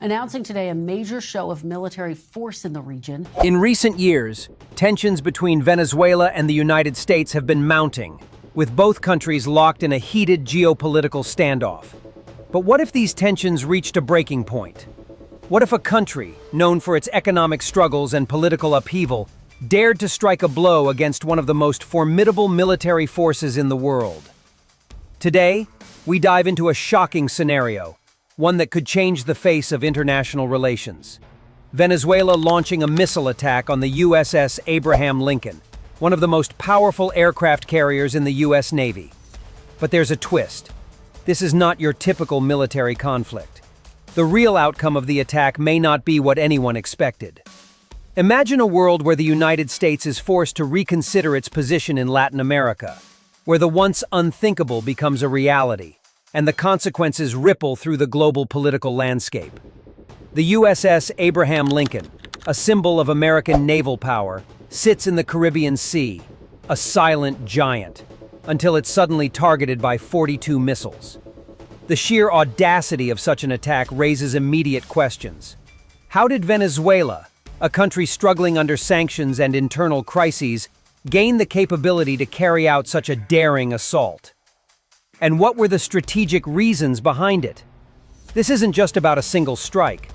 announcing today a major show of military force in the region. In recent years, tensions between Venezuela and the United States have been mounting, with both countries locked in a heated geopolitical standoff. But what if these tensions reached a breaking point? What if a country, known for its economic struggles and political upheaval, dared to strike a blow against one of the most formidable military forces in the world? Today, we dive into a shocking scenario, one that could change the face of international relations. Venezuela launching a missile attack on the USS Abraham Lincoln, one of the most powerful aircraft carriers in the U.S. Navy. But there's a twist. This is not your typical military conflict. The real outcome of the attack may not be what anyone expected. Imagine a world where the United States is forced to reconsider its position in Latin America, where the once unthinkable becomes a reality, and the consequences ripple through the global political landscape. The USS Abraham Lincoln, a symbol of American naval power, sits in the Caribbean Sea, a silent giant, until it's suddenly targeted by 42 missiles. The sheer audacity of such an attack raises immediate questions. How did Venezuela, a country struggling under sanctions and internal crises, gain the capability to carry out such a daring assault? And what were the strategic reasons behind it? This isn't just about a single strike.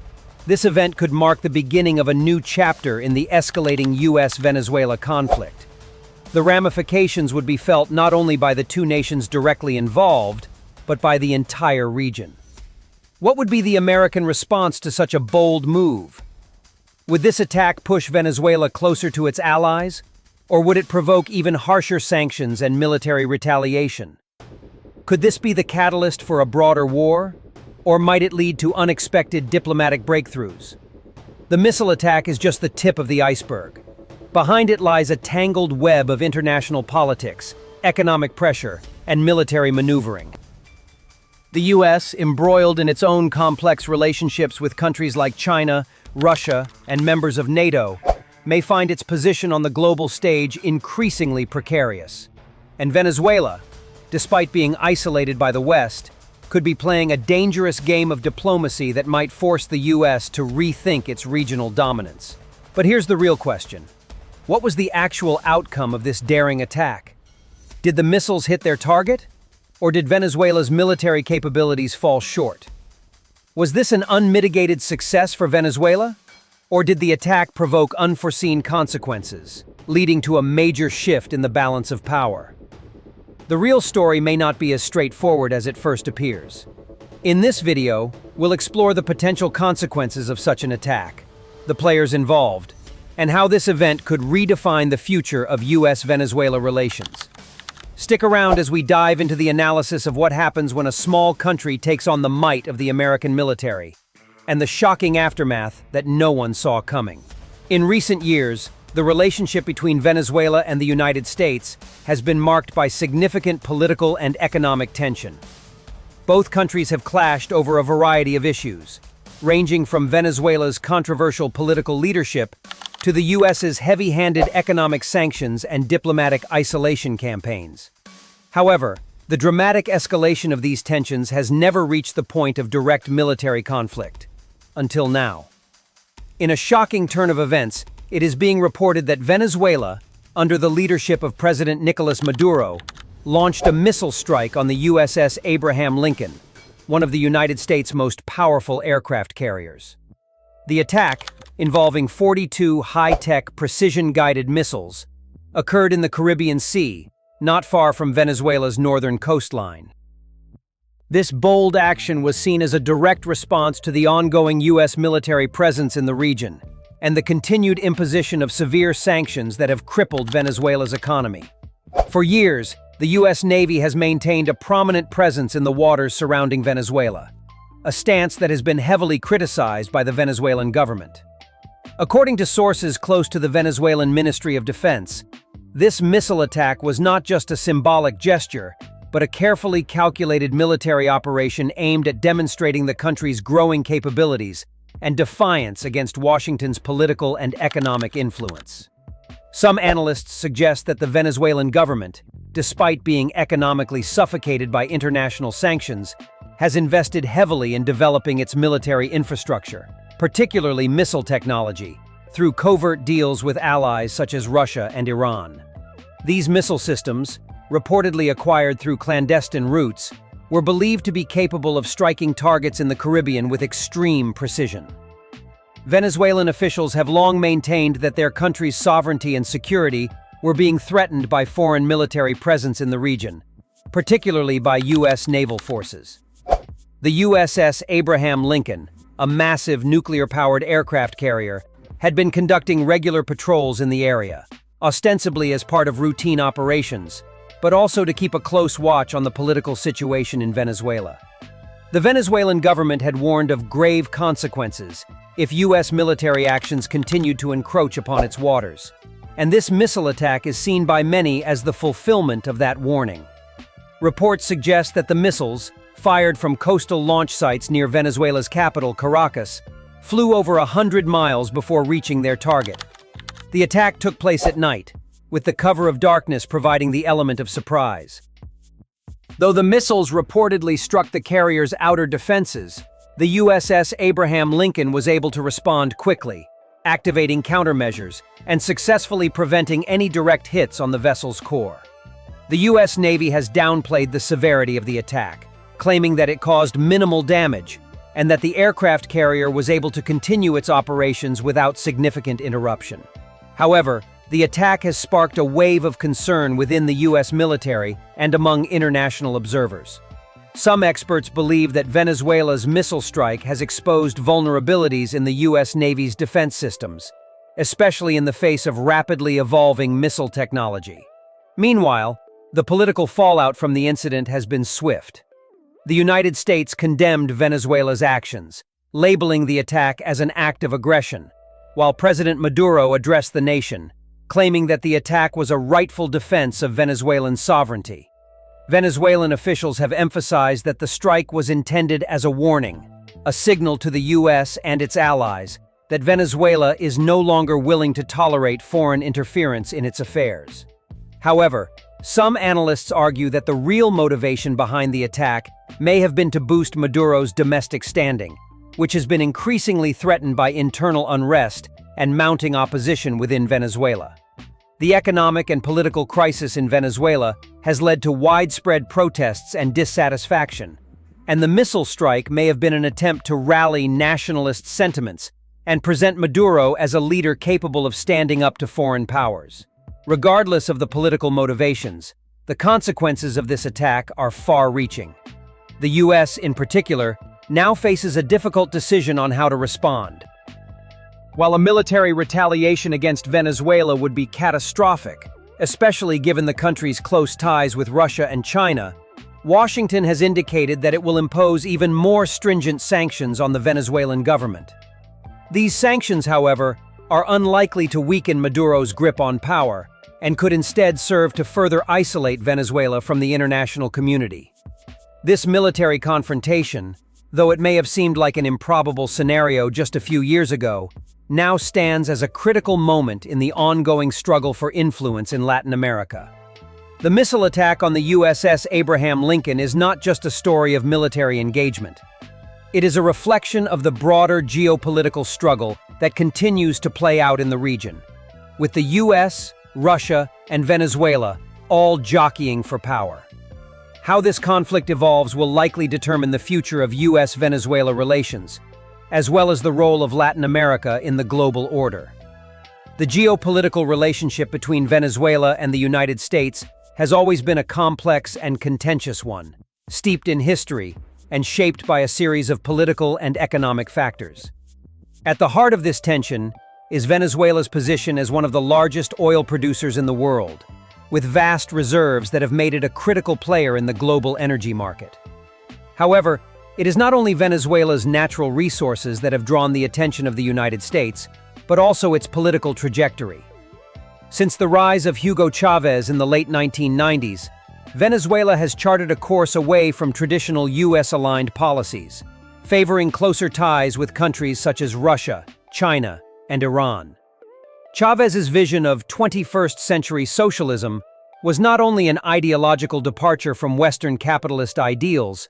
This event could mark the beginning of a new chapter in the escalating US-Venezuela conflict. The ramifications would be felt not only by the two nations directly involved, but by the entire region. What would be the American response to such a bold move? Would this attack push Venezuela closer to its allies, or would it provoke even harsher sanctions and military retaliation? Could this be the catalyst for a broader war, or might it lead to unexpected diplomatic breakthroughs? The missile attack is just the tip of the iceberg. Behind it lies a tangled web of international politics, economic pressure, and military maneuvering. The U.S., embroiled in its own complex relationships with countries like China, Russia, and members of NATO, may find its position on the global stage increasingly precarious. And Venezuela, despite being isolated by the West, could be playing a dangerous game of diplomacy that might force the U.S. to rethink its regional dominance. But here's the real question. What was the actual outcome of this daring attack? Did the missiles hit their target? Or did Venezuela's military capabilities fall short? Was this an unmitigated success for Venezuela? Or did the attack provoke unforeseen consequences, leading to a major shift in the balance of power? The real story may not be as straightforward as it first appears. In this video, we'll explore the potential consequences of such an attack, the players involved, and how this event could redefine the future of US-Venezuela relations. Stick around as we dive into the analysis of what happens when a small country takes on the might of the American military, and the shocking aftermath that no one saw coming. In recent years, the relationship between Venezuela and the United States has been marked by significant political and economic tension. Both countries have clashed over a variety of issues, ranging from Venezuela's controversial political leadership to the U.S.'s heavy-handed economic sanctions and diplomatic isolation campaigns. However, the dramatic escalation of these tensions has never reached the point of direct military conflict. Until now. In a shocking turn of events, it is being reported that Venezuela, under the leadership of President Nicolas Maduro, launched a missile strike on the USS Abraham Lincoln, one of the United States' most powerful aircraft carriers. The attack, involving 42 high-tech, precision-guided missiles, occurred in the Caribbean Sea, not far from Venezuela's northern coastline. This bold action was seen as a direct response to the ongoing U.S. military presence in the region and the continued imposition of severe sanctions that have crippled Venezuela's economy. For years, the U.S. Navy has maintained a prominent presence in the waters surrounding Venezuela, a stance that has been heavily criticized by the Venezuelan government. According to sources close to the Venezuelan Ministry of Defense, this missile attack was not just a symbolic gesture, but a carefully calculated military operation aimed at demonstrating the country's growing capabilities and defiance against Washington's political and economic influence. Some analysts suggest that the Venezuelan government, despite being economically suffocated by international sanctions, has invested heavily in developing its military infrastructure, particularly missile technology, through covert deals with allies such as Russia and Iran. These missile systems, reportedly acquired through clandestine routes, were believed to be capable of striking targets in the Caribbean with extreme precision. Venezuelan officials have long maintained that their country's sovereignty and security were being threatened by foreign military presence in the region, particularly by U.S. naval forces. The USS Abraham Lincoln, a massive nuclear-powered aircraft carrier, had been conducting regular patrols in the area, ostensibly as part of routine operations, but also to keep a close watch on the political situation in Venezuela. The Venezuelan government had warned of grave consequences if U.S. military actions continued to encroach upon its waters, and this missile attack is seen by many as the fulfillment of that warning. Reports suggest that the missiles, fired from coastal launch sites near Venezuela's capital, Caracas, flew over 100 miles before reaching their target. The attack took place at night, with the cover of darkness providing the element of surprise. Though the missiles reportedly struck the carrier's outer defenses, the USS Abraham Lincoln was able to respond quickly, activating countermeasures and successfully preventing any direct hits on the vessel's core. The U.S. Navy has downplayed the severity of the attack, claiming that it caused minimal damage and that the aircraft carrier was able to continue its operations without significant interruption. However, the attack has sparked a wave of concern within the U.S. military and among international observers. Some experts believe that Venezuela's missile strike has exposed vulnerabilities in the U.S. Navy's defense systems, especially in the face of rapidly evolving missile technology. Meanwhile, the political fallout from the incident has been swift. The United States condemned Venezuela's actions, labeling the attack as an act of aggression, while President Maduro addressed the nation, claiming that the attack was a rightful defense of Venezuelan sovereignty. Venezuelan officials have emphasized that the strike was intended as a warning, a signal to the U.S. and its allies that Venezuela is no longer willing to tolerate foreign interference in its affairs. However, some analysts argue that the real motivation behind the attack may have been to boost Maduro's domestic standing, which has been increasingly threatened by internal unrest and mounting opposition within Venezuela. The economic and political crisis in Venezuela has led to widespread protests and dissatisfaction, and the missile strike may have been an attempt to rally nationalist sentiments and present Maduro as a leader capable of standing up to foreign powers. Regardless of the political motivations, the consequences of this attack are far-reaching. The U.S., in particular, now faces a difficult decision on how to respond. While a military retaliation against Venezuela would be catastrophic, especially given the country's close ties with Russia and China, Washington has indicated that it will impose even more stringent sanctions on the Venezuelan government. These sanctions, however, are unlikely to weaken Maduro's grip on power and could instead serve to further isolate Venezuela from the international community. This military confrontation, though it may have seemed like an improbable scenario just a few years ago, now stands as a critical moment in the ongoing struggle for influence in Latin America. The missile attack on the USS Abraham Lincoln is not just a story of military engagement. It is a reflection of the broader geopolitical struggle that continues to play out in the region, with the US, Russia, and Venezuela all jockeying for power. How this conflict evolves will likely determine the future of US-Venezuela relations, as well as the role of Latin America in the global order. The geopolitical relationship between Venezuela and the United States has always been a complex and contentious one, steeped in history and shaped by a series of political and economic factors. At the heart of this tension is Venezuela's position as one of the largest oil producers in the world, with vast reserves that have made it a critical player in the global energy market. However, it is not only Venezuela's natural resources that have drawn the attention of the United States, but also its political trajectory. Since the rise of Hugo Chavez in the late 1990s, Venezuela has charted a course away from traditional US-aligned policies, favoring closer ties with countries such as Russia, China, and Iran. Chavez's vision of 21st-century socialism was not only an ideological departure from Western capitalist ideals,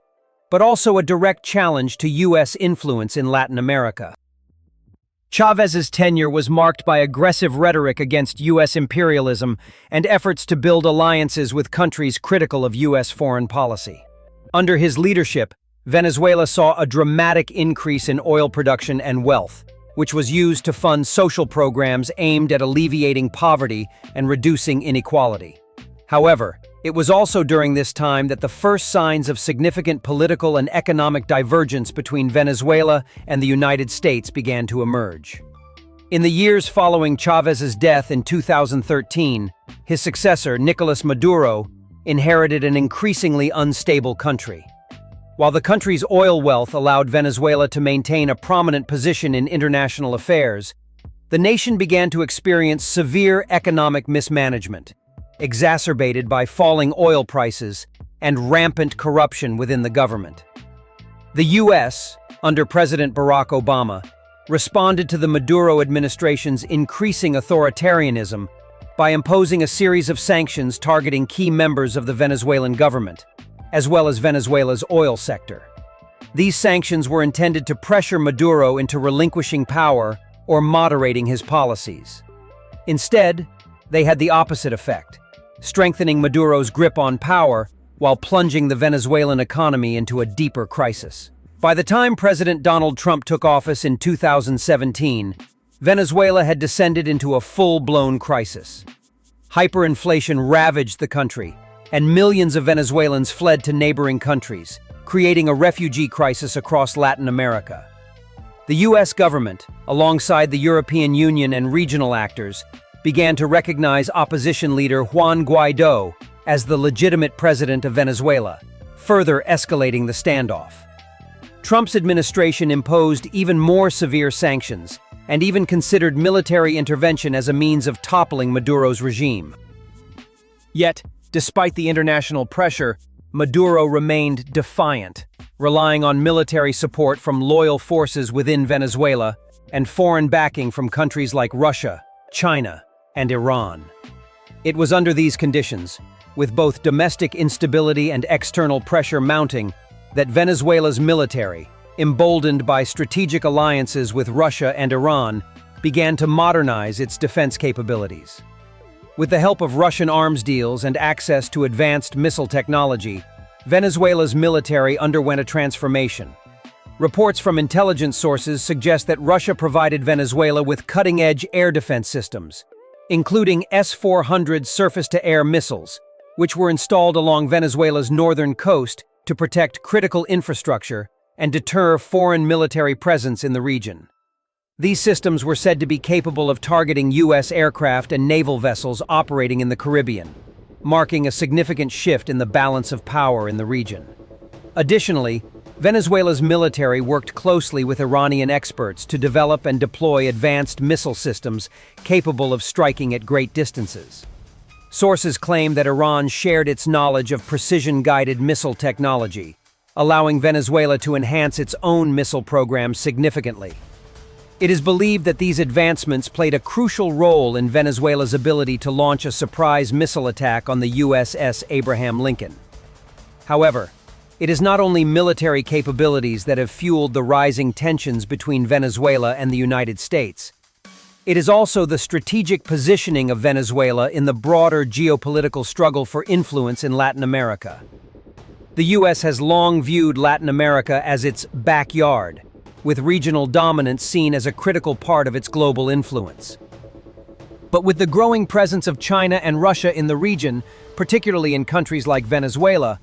but also a direct challenge to U.S. influence in Latin America. Chávez's tenure was marked by aggressive rhetoric against U.S. imperialism and efforts to build alliances with countries critical of U.S. foreign policy. Under his leadership, Venezuela saw a dramatic increase in oil production and wealth, which was used to fund social programs aimed at alleviating poverty and reducing inequality. However, it was also during this time that the first signs of significant political and economic divergence between Venezuela and the United States began to emerge. In the years following Chávez's death in 2013, his successor, Nicolas Maduro, inherited an increasingly unstable country. While the country's oil wealth allowed Venezuela to maintain a prominent position in international affairs, the nation began to experience severe economic mismanagement, exacerbated by falling oil prices and rampant corruption within the government. The U.S., under President Barack Obama, responded to the Maduro administration's increasing authoritarianism by imposing a series of sanctions targeting key members of the Venezuelan government, as well as Venezuela's oil sector. These sanctions were intended to pressure Maduro into relinquishing power or moderating his policies. Instead, they had the opposite effect, strengthening Maduro's grip on power while plunging the Venezuelan economy into a deeper crisis. By the time President Donald Trump took office in 2017, Venezuela had descended into a full-blown crisis. Hyperinflation ravaged the country, and millions of Venezuelans fled to neighboring countries, creating a refugee crisis across Latin America. The U.S. government, alongside the European Union and regional actors, began to recognize opposition leader Juan Guaidó as the legitimate president of Venezuela, further escalating the standoff. Trump's administration imposed even more severe sanctions and even considered military intervention as a means of toppling Maduro's regime. Yet, despite the international pressure, Maduro remained defiant, relying on military support from loyal forces within Venezuela and foreign backing from countries like Russia, China, and Iran. It was under these conditions, with both domestic instability and external pressure mounting, that Venezuela's military, emboldened by strategic alliances with Russia and Iran, began to modernize its defense capabilities. With the help of Russian arms deals and access to advanced missile technology, Venezuela's military underwent a transformation. Reports from intelligence sources suggest that Russia provided Venezuela with cutting-edge air defense systems, including S-400 surface-to-air missiles, which were installed along Venezuela's northern coast to protect critical infrastructure and deter foreign military presence in the region. These systems were said to be capable of targeting U.S. aircraft and naval vessels operating in the Caribbean, marking a significant shift in the balance of power in the region. Additionally, Venezuela's military worked closely with Iranian experts to develop and deploy advanced missile systems capable of striking at great distances. Sources claim that Iran shared its knowledge of precision-guided missile technology, allowing Venezuela to enhance its own missile program significantly. It is believed that these advancements played a crucial role in Venezuela's ability to launch a surprise missile attack on the USS Abraham Lincoln. However, it is not only military capabilities that have fueled the rising tensions between Venezuela and the United States. It is also the strategic positioning of Venezuela in the broader geopolitical struggle for influence in Latin America. The U.S. has long viewed Latin America as its backyard, with regional dominance seen as a critical part of its global influence. But with the growing presence of China and Russia in the region, particularly in countries like Venezuela,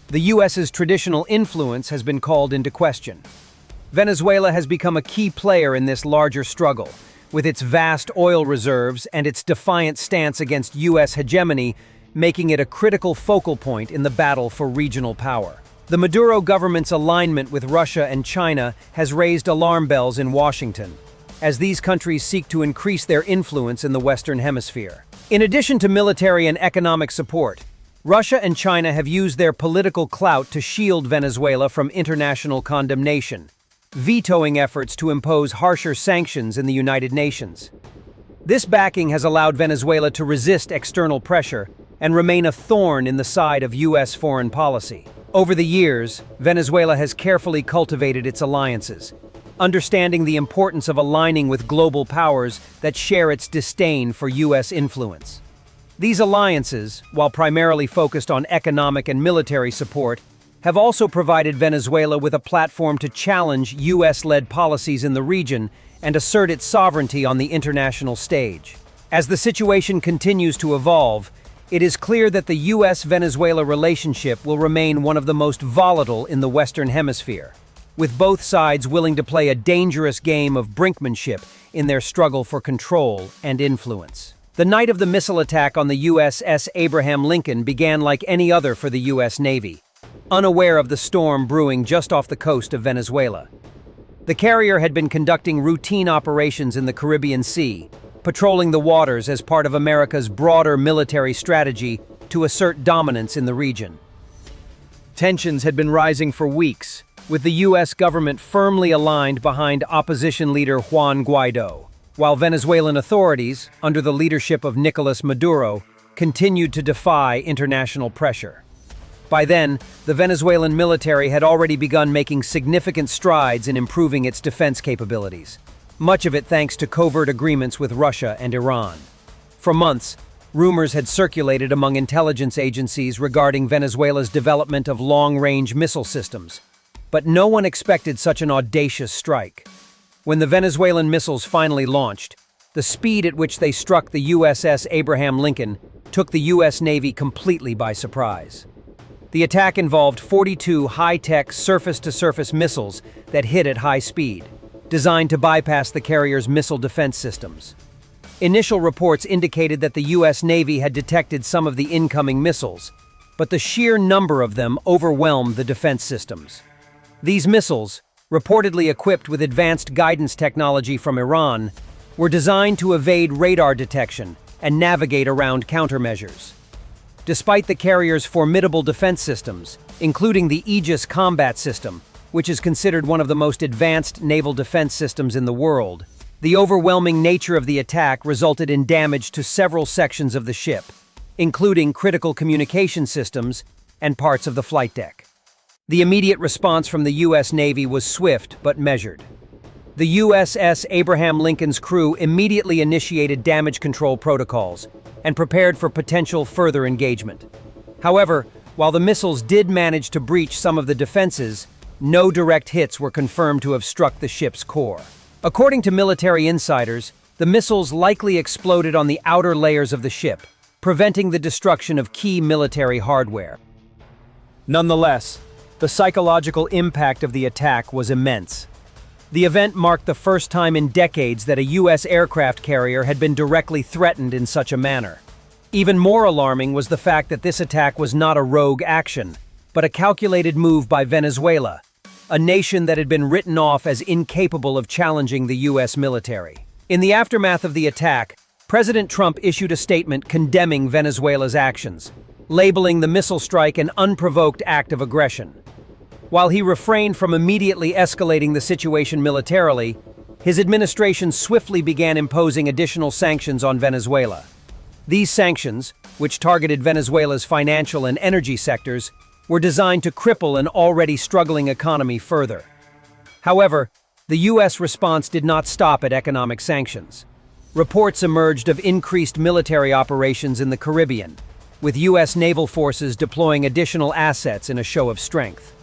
the U.S.'s traditional influence has been called into question. Venezuela has become a key player in this larger struggle, with its vast oil reserves and its defiant stance against U.S. hegemony making it a critical focal point in the battle for regional power. The Maduro government's alignment with Russia and China has raised alarm bells in Washington, as these countries seek to increase their influence in the Western Hemisphere. In addition to military and economic support, Russia and China have used their political clout to shield Venezuela from international condemnation, vetoing efforts to impose harsher sanctions in the United Nations. This backing has allowed Venezuela to resist external pressure and remain a thorn in the side of U.S. foreign policy. Over the years, Venezuela has carefully cultivated its alliances, understanding the importance of aligning with global powers that share its disdain for U.S. influence. These alliances, while primarily focused on economic and military support, have also provided Venezuela with a platform to challenge U.S.-led policies in the region and assert its sovereignty on the international stage. As the situation continues to evolve, it is clear that the U.S.-Venezuela relationship will remain one of the most volatile in the Western Hemisphere, with both sides willing to play a dangerous game of brinkmanship in their struggle for control and influence. The night of the missile attack on the USS Abraham Lincoln began like any other for the U.S. Navy, unaware of the storm brewing just off the coast of Venezuela. The carrier had been conducting routine operations in the Caribbean Sea, patrolling the waters as part of America's broader military strategy to assert dominance in the region. Tensions had been rising for weeks, with the U.S. government firmly aligned behind opposition leader Juan Guaido, while Venezuelan authorities, under the leadership of Nicolas Maduro, continued to defy international pressure. By then, the Venezuelan military had already begun making significant strides in improving its defense capabilities, much of it thanks to covert agreements with Russia and Iran. For months, rumors had circulated among intelligence agencies regarding Venezuela's development of long-range missile systems, but no one expected such an audacious strike. When the Venezuelan missiles finally launched, the speed at which they struck the USS Abraham Lincoln took the U.S. Navy completely by surprise. The attack involved 42 high-tech surface-to-surface missiles that hit at high speed, designed to bypass the carrier's missile defense systems. Initial reports indicated that the U.S. Navy had detected some of the incoming missiles, but the sheer number of them overwhelmed the defense systems. These missiles, reportedly equipped with advanced guidance technology from Iran, were designed to evade radar detection and navigate around countermeasures. Despite the carrier's formidable defense systems, including the Aegis combat system, which is considered one of the most advanced naval defense systems in the world, the overwhelming nature of the attack resulted in damage to several sections of the ship, including critical communication systems and parts of the flight deck. The immediate response from the U.S. Navy was swift but measured. The USS Abraham Lincoln's crew immediately initiated damage control protocols and prepared for potential further engagement. However, while the missiles did manage to breach some of the defenses, no direct hits were confirmed to have struck the ship's core. According to military insiders, the missiles likely exploded on the outer layers of the ship, preventing the destruction of key military hardware. Nonetheless, the psychological impact of the attack was immense. The event marked the first time in decades that a U.S. aircraft carrier had been directly threatened in such a manner. Even more alarming was the fact that this attack was not a rogue action, but a calculated move by Venezuela, a nation that had been written off as incapable of challenging the U.S. military. In the aftermath of the attack, President Trump issued a statement condemning Venezuela's actions, labeling the missile strike an unprovoked act of aggression. While he refrained from immediately escalating the situation militarily, his administration swiftly began imposing additional sanctions on Venezuela. These sanctions, which targeted Venezuela's financial and energy sectors, were designed to cripple an already struggling economy further. However, the U.S. response did not stop at economic sanctions. Reports emerged of increased military operations in the Caribbean, with U.S. naval forces deploying additional assets in a show of strength.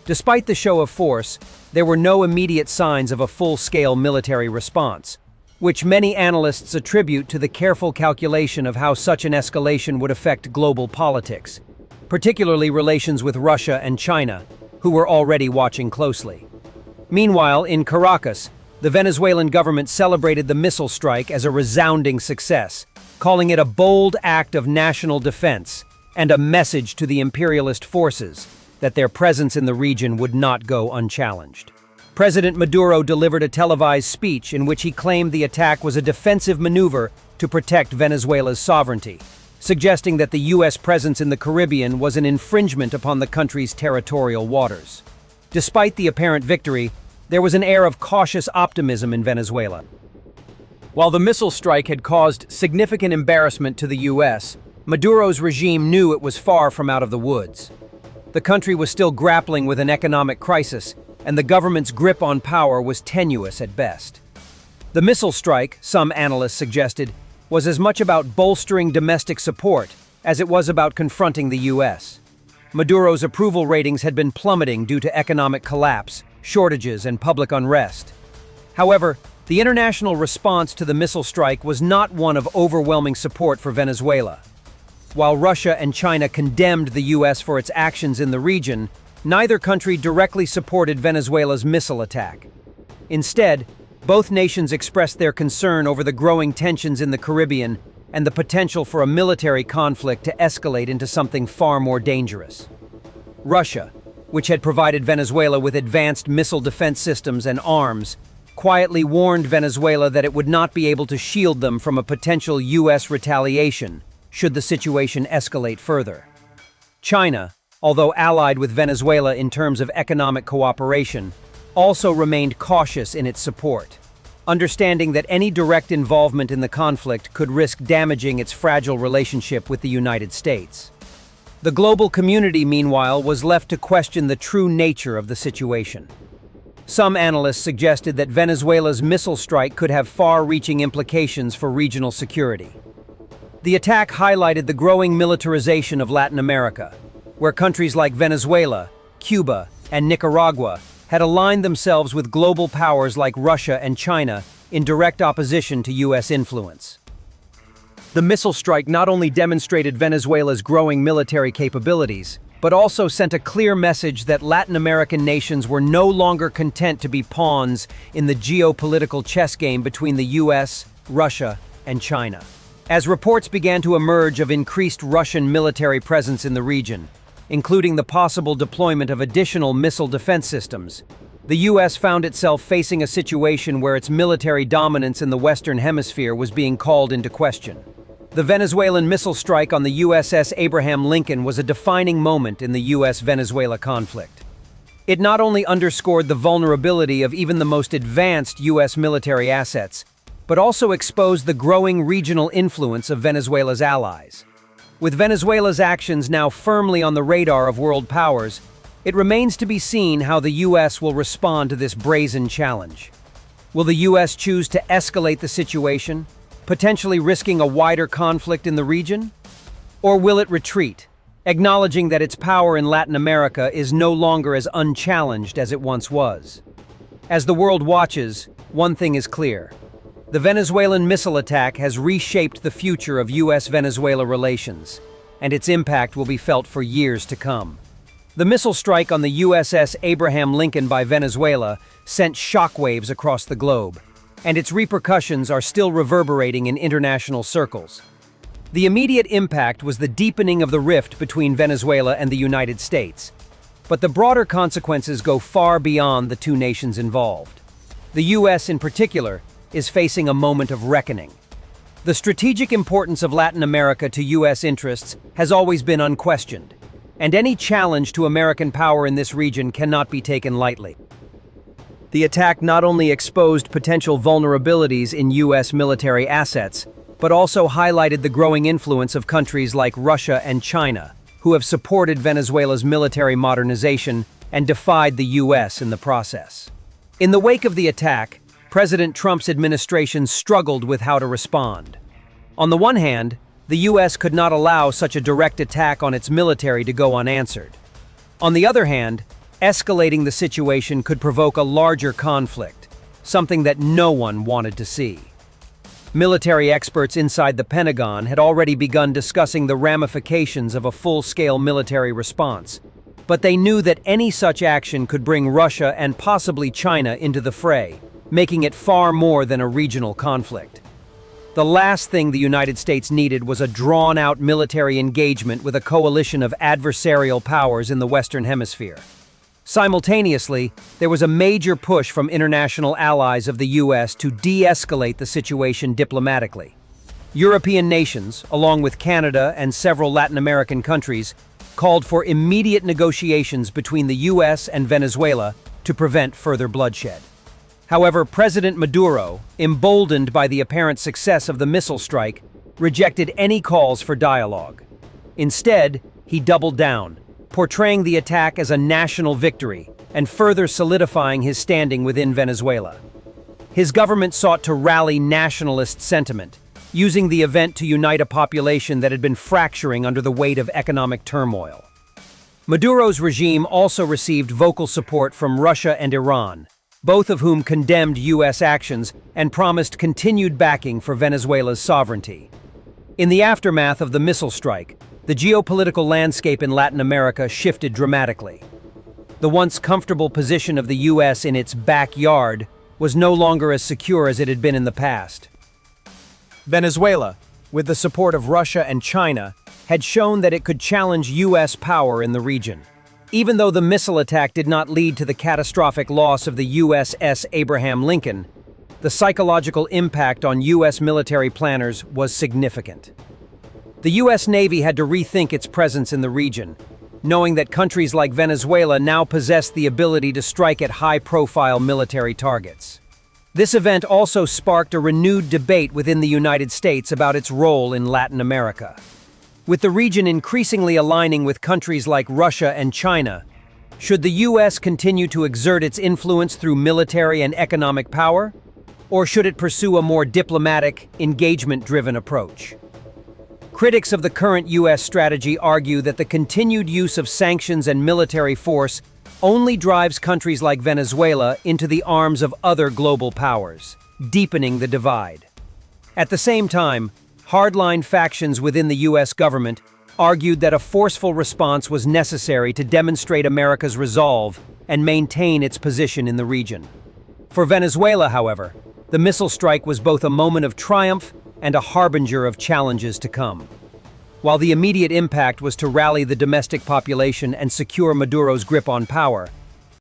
Despite the show of force, there were no immediate signs of a full-scale military response, which many analysts attribute to the careful calculation of how such an escalation would affect global politics, particularly relations with Russia and China, who were already watching closely. Meanwhile, in Caracas, the Venezuelan government celebrated the missile strike as a resounding success, calling it a bold act of national defense and a message to the imperialist forces that their presence in the region would not go unchallenged. President Maduro delivered a televised speech in which he claimed the attack was a defensive maneuver to protect Venezuela's sovereignty, suggesting that the U.S. presence in the Caribbean was an infringement upon the country's territorial waters. Despite the apparent victory, there was an air of cautious optimism in Venezuela. While the missile strike had caused significant embarrassment to the U.S., Maduro's regime knew it was far from out of the woods. The country was still grappling with an economic crisis, and the government's grip on power was tenuous at best. The missile strike, some analysts suggested, was as much about bolstering domestic support as it was about confronting the U.S. Maduro's approval ratings had been plummeting due to economic collapse, shortages, and public unrest. However, the international response to the missile strike was not one of overwhelming support for Venezuela. While Russia and China condemned the U.S. for its actions in the region, neither country directly supported Venezuela's missile attack. Instead, both nations expressed their concern over the growing tensions in the Caribbean and the potential for a military conflict to escalate into something far more dangerous. Russia, which had provided Venezuela with advanced missile defense systems and arms, quietly warned Venezuela that it would not be able to shield them from a potential U.S. retaliation should the situation escalate further. China, although allied with Venezuela in terms of economic cooperation, also remained cautious in its support, understanding that any direct involvement in the conflict could risk damaging its fragile relationship with the United States. The global community, meanwhile, was left to question the true nature of the situation. Some analysts suggested that Venezuela's missile strike could have far-reaching implications for regional security. The attack highlighted the growing militarization of Latin America, where countries like Venezuela, Cuba, and Nicaragua had aligned themselves with global powers like Russia and China in direct opposition to U.S. influence. The missile strike not only demonstrated Venezuela's growing military capabilities, but also sent a clear message that Latin American nations were no longer content to be pawns in the geopolitical chess game between the U.S., Russia, and China. As reports began to emerge of increased Russian military presence in the region, including the possible deployment of additional missile defense systems, the U.S. found itself facing a situation where its military dominance in the Western Hemisphere was being called into question. The Venezuelan missile strike on the USS Abraham Lincoln was a defining moment in the U.S.-Venezuela conflict. It not only underscored the vulnerability of even the most advanced U.S. military assets, but also exposed the growing regional influence of Venezuela's allies. With Venezuela's actions now firmly on the radar of world powers, it remains to be seen how the U.S. will respond to this brazen challenge. Will the U.S. choose to escalate the situation, potentially risking a wider conflict in the region? Or will it retreat, acknowledging that its power in Latin America is no longer as unchallenged as it once was? As the world watches, one thing is clear. The Venezuelan missile attack has reshaped the future of U.S.-Venezuela relations, and its impact will be felt for years to come. The missile strike on the USS Abraham Lincoln by Venezuela sent shockwaves across the globe, and its repercussions are still reverberating in international circles. The immediate impact was the deepening of the rift between Venezuela and the United States, but the broader consequences go far beyond the two nations involved. The U.S. in particular is facing a moment of reckoning. The strategic importance of Latin America to U.S. interests has always been unquestioned, and any challenge to American power in this region cannot be taken lightly. The attack not only exposed potential vulnerabilities in U.S. military assets, but also highlighted the growing influence of countries like Russia and China, who have supported Venezuela's military modernization and defied the U.S. in the process. In the wake of the attack, President Trump's administration struggled with how to respond. On the one hand, the U.S. could not allow such a direct attack on its military to go unanswered. On the other hand, escalating the situation could provoke a larger conflict, something that no one wanted to see. Military experts inside the Pentagon had already begun discussing the ramifications of a full-scale military response, but they knew that any such action could bring Russia and possibly China into the fray, making it far more than a regional conflict. The last thing the United States needed was a drawn-out military engagement with a coalition of adversarial powers in the Western Hemisphere. Simultaneously, there was a major push from international allies of the U.S. to de-escalate the situation diplomatically. European nations, along with Canada and several Latin American countries, called for immediate negotiations between the U.S. and Venezuela to prevent further bloodshed. However, President Maduro, emboldened by the apparent success of the missile strike, rejected any calls for dialogue. Instead, he doubled down, portraying the attack as a national victory and further solidifying his standing within Venezuela. His government sought to rally nationalist sentiment, using the event to unite a population that had been fracturing under the weight of economic turmoil. Maduro's regime also received vocal support from Russia and Iran, both of whom condemned U.S. actions and promised continued backing for Venezuela's sovereignty. In the aftermath of the missile strike, the geopolitical landscape in Latin America shifted dramatically. The once comfortable position of the U.S. in its backyard was no longer as secure as it had been in the past. Venezuela, with the support of Russia and China, had shown that it could challenge U.S. power in the region. Even though the missile attack did not lead to the catastrophic loss of the USS Abraham Lincoln, the psychological impact on U.S. military planners was significant. The U.S. Navy had to rethink its presence in the region, knowing that countries like Venezuela now possessed the ability to strike at high-profile military targets. This event also sparked a renewed debate within the United States about its role in Latin America. With the region increasingly aligning with countries like Russia and China, should the U.S. continue to exert its influence through military and economic power? Or should it pursue a more diplomatic, engagement-driven approach? Critics of the current U.S. strategy argue that the continued use of sanctions and military force only drives countries like Venezuela into the arms of other global powers, deepening the divide. At the same time, hardline factions within the U.S. government argued that a forceful response was necessary to demonstrate America's resolve and maintain its position in the region. For Venezuela, however, the missile strike was both a moment of triumph and a harbinger of challenges to come. While the immediate impact was to rally the domestic population and secure Maduro's grip on power,